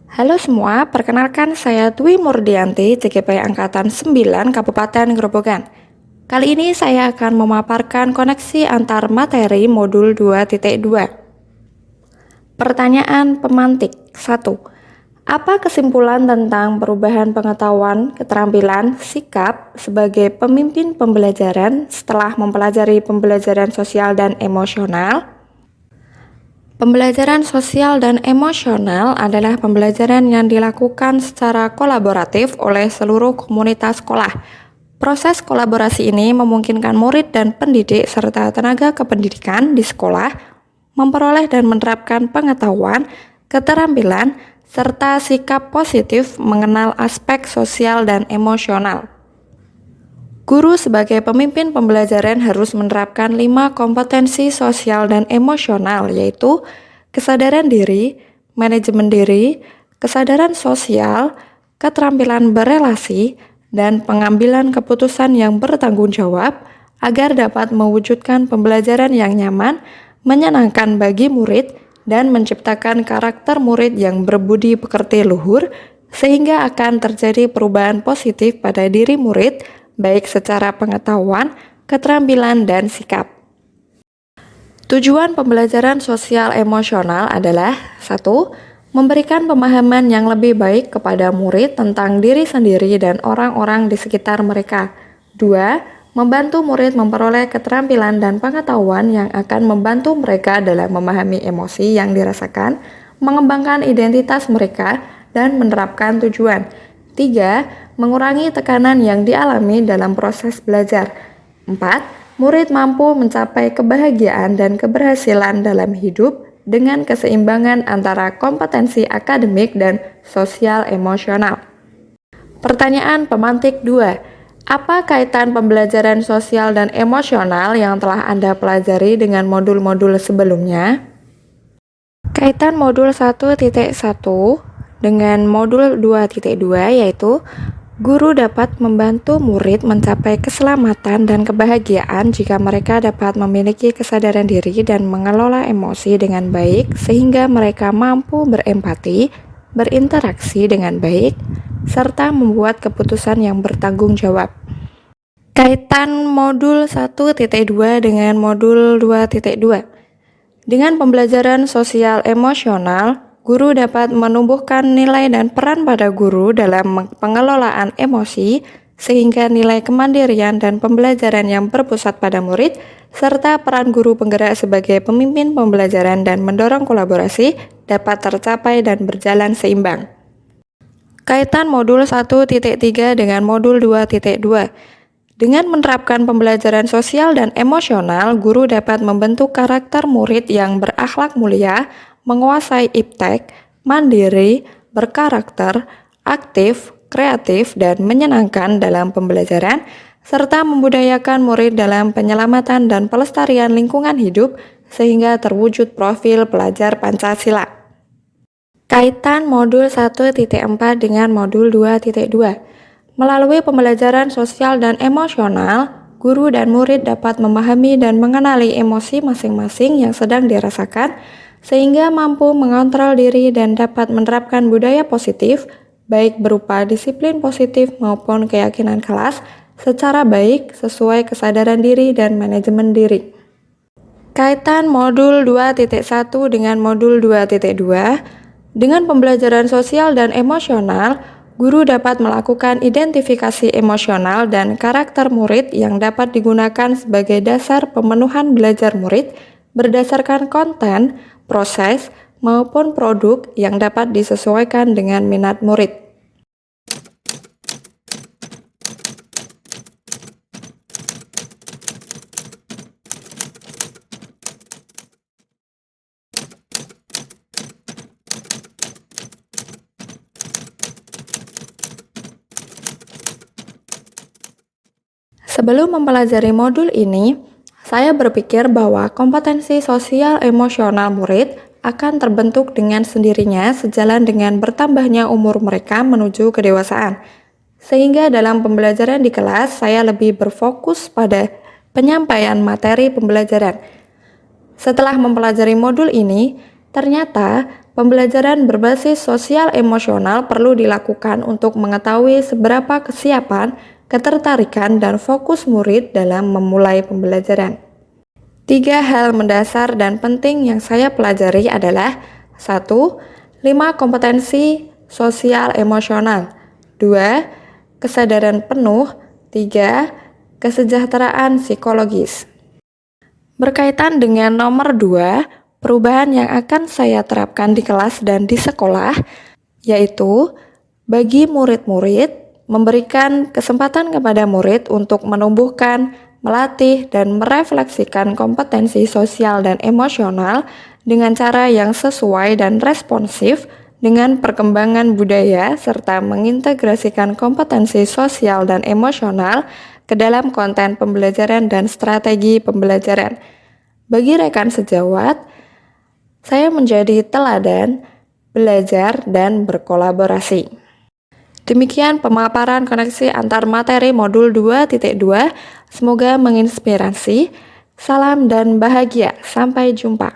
Halo semua, perkenalkan saya Dwi Murdianti, CGP Angkatan 9 Kabupaten Grobogan. Kali ini saya akan memaparkan koneksi antar materi modul 2.2. Pertanyaan pemantik 1. Apa kesimpulan tentang perubahan pengetahuan, keterampilan, sikap sebagai pemimpin pembelajaran setelah mempelajari pembelajaran sosial dan emosional? Pembelajaran sosial dan emosional adalah pembelajaran yang dilakukan secara kolaboratif oleh seluruh komunitas sekolah. Proses kolaborasi ini memungkinkan murid dan pendidik serta tenaga kependidikan di sekolah memperoleh dan menerapkan pengetahuan, keterampilan, serta sikap positif mengenal aspek sosial dan emosional. Guru sebagai pemimpin pembelajaran harus menerapkan 5 kompetensi sosial dan emosional, yaitu kesadaran diri, manajemen diri, kesadaran sosial, keterampilan berelasi, dan pengambilan keputusan yang bertanggung jawab agar dapat mewujudkan pembelajaran yang nyaman, menyenangkan bagi murid, dan menciptakan karakter murid yang berbudi pekerti luhur, sehingga akan terjadi perubahan positif pada diri murid, baik secara pengetahuan, keterampilan, dan sikap. Tujuan pembelajaran sosial emosional adalah 1. Memberikan pemahaman yang lebih baik kepada murid tentang diri sendiri dan orang-orang di sekitar mereka. 2. Membantu murid memperoleh keterampilan dan pengetahuan yang akan membantu mereka dalam memahami emosi yang dirasakan, mengembangkan identitas mereka, dan menerapkan tujuan. 3. Mengurangi tekanan yang dialami dalam proses belajar. 4. Murid mampu mencapai kebahagiaan dan keberhasilan dalam hidup dengan keseimbangan antara kompetensi akademik dan sosial emosional. Pertanyaan pemantik 2. Apa kaitan pembelajaran sosial dan emosional yang telah Anda pelajari dengan modul-modul sebelumnya? Kaitan modul 1.1 dengan modul 2.2 yaitu guru dapat membantu murid mencapai keselamatan dan kebahagiaan jika mereka dapat memiliki kesadaran diri dan mengelola emosi dengan baik sehingga mereka mampu berempati, berinteraksi dengan baik, serta membuat keputusan yang bertanggung jawab. Kaitan modul 1.2 dengan modul 2.2. Dengan pembelajaran sosial emosional, guru dapat menumbuhkan nilai dan peran pada guru dalam pengelolaan emosi, sehingga nilai kemandirian dan pembelajaran yang berpusat pada murid, serta peran guru penggerak sebagai pemimpin pembelajaran dan mendorong kolaborasi dapat tercapai dan berjalan seimbang. Kaitan modul 1.3 dengan modul 2.2. Dengan menerapkan pembelajaran sosial dan emosional, guru dapat membentuk karakter murid yang berakhlak mulia, menguasai iptek, mandiri, berkarakter, aktif, kreatif, dan menyenangkan dalam pembelajaran, serta membudayakan murid dalam penyelamatan dan pelestarian lingkungan hidup sehingga terwujud profil pelajar Pancasila. Kaitan modul 1.4 dengan modul 2.2. Melalui pembelajaran sosial dan emosional, guru dan murid dapat memahami dan mengenali emosi masing-masing yang sedang dirasakan, sehingga mampu mengontrol diri dan dapat menerapkan budaya positif, baik berupa disiplin positif maupun keyakinan kelas, secara baik sesuai kesadaran diri dan manajemen diri. Kaitan modul 2.1 dengan modul 2.2, dengan pembelajaran sosial dan emosional, guru dapat melakukan identifikasi emosional dan karakter murid yang dapat digunakan sebagai dasar pemenuhan belajar murid berdasarkan konten, proses, maupun produk yang dapat disesuaikan dengan minat murid. Sebelum mempelajari modul ini, saya berpikir bahwa kompetensi sosial emosional murid akan terbentuk dengan sendirinya sejalan dengan bertambahnya umur mereka menuju kedewasaan. Sehingga dalam pembelajaran di kelas, saya lebih berfokus pada penyampaian materi pembelajaran. Setelah mempelajari modul ini, ternyata Pembelajaran berbasis sosial emosional perlu dilakukan untuk mengetahui seberapa kesiapan, ketertarikan, dan fokus murid dalam memulai pembelajaran. 3 hal mendasar dan penting yang saya pelajari adalah 1. 5 kompetensi sosial emosional. 2. Kesadaran penuh. 3. Kesejahteraan psikologis. Berkaitan dengan nomor 2, perubahan yang akan saya terapkan di kelas dan di sekolah, yaitu bagi murid-murid, memberikan kesempatan kepada murid untuk menumbuhkan, melatih, dan merefleksikan kompetensi sosial dan emosional dengan cara yang sesuai dan responsif dengan perkembangan budaya serta mengintegrasikan kompetensi sosial dan emosional ke dalam konten pembelajaran dan strategi pembelajaran. Bagi rekan sejawat, saya menjadi teladan, belajar, dan berkolaborasi. Demikian pemaparan koneksi antar materi modul 2.2. Semoga menginspirasi. Salam dan bahagia. Sampai jumpa.